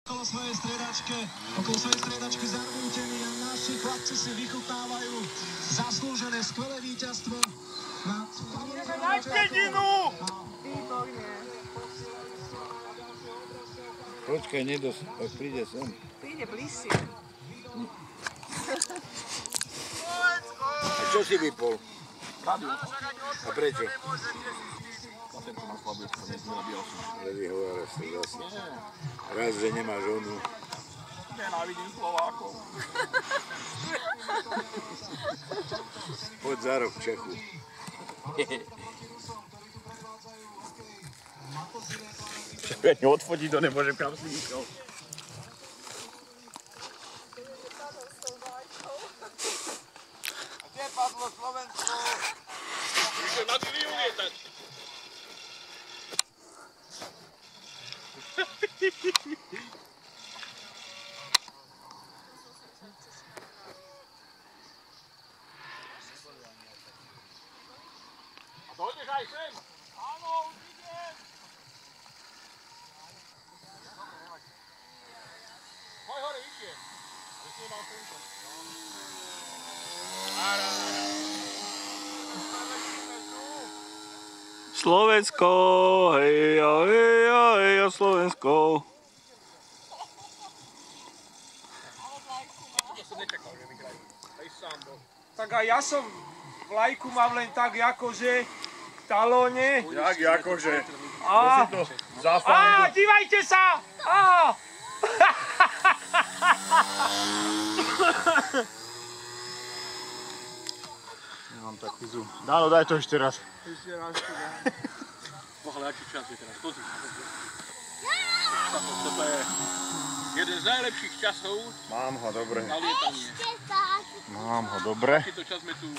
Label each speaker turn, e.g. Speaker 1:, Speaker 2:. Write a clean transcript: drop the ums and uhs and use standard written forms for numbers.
Speaker 1: Okolo svojej striedačky zarmútení a naši chlapci si vychutnávajú zaslúžené skvelé víťazstvo nad
Speaker 2: Na dedinu!
Speaker 3: Výborne.
Speaker 4: Počkaj, ak príde sem.
Speaker 3: Príde bližšie.
Speaker 4: A čo si vypol?
Speaker 2: Rádio.
Speaker 4: A prečo?
Speaker 2: Na ten, čo má slabý, to nezmierabíjal som.
Speaker 4: Ale vyhováraš sa zase. Raz, že nemáš onu.
Speaker 2: Nenávidím Slovákov.
Speaker 4: Poď za rok Čechu.
Speaker 2: Keď ňu odfotí, to nemôžem kam si myslel.
Speaker 4: A kde padlo Slovensko?
Speaker 2: Musím na tým ulietať. A dojdeš aj sem? Áno, už idem. Hoj hore, idem. Ale si nemal slnko.
Speaker 5: Slovensko, heja, Slovensko.
Speaker 2: To som nečakal, že vyhrajú. Aj sám bol.
Speaker 6: Tak aj ja som vlajku mám len tak akože v talóne.
Speaker 2: Jak akože?
Speaker 6: A,
Speaker 2: Zafám.
Speaker 6: dívajte sa! Á!
Speaker 2: Nemám taký zoom. Dáno, daj to ešte raz.
Speaker 6: Ešte raz to dám.
Speaker 2: Ale aký čas je teraz? Pozri. Toto je jeden z najlepších časov
Speaker 4: Mám ho, dobre.
Speaker 2: na lietanie.
Speaker 4: Mám ho, dobre.
Speaker 2: Takýto čas sme tu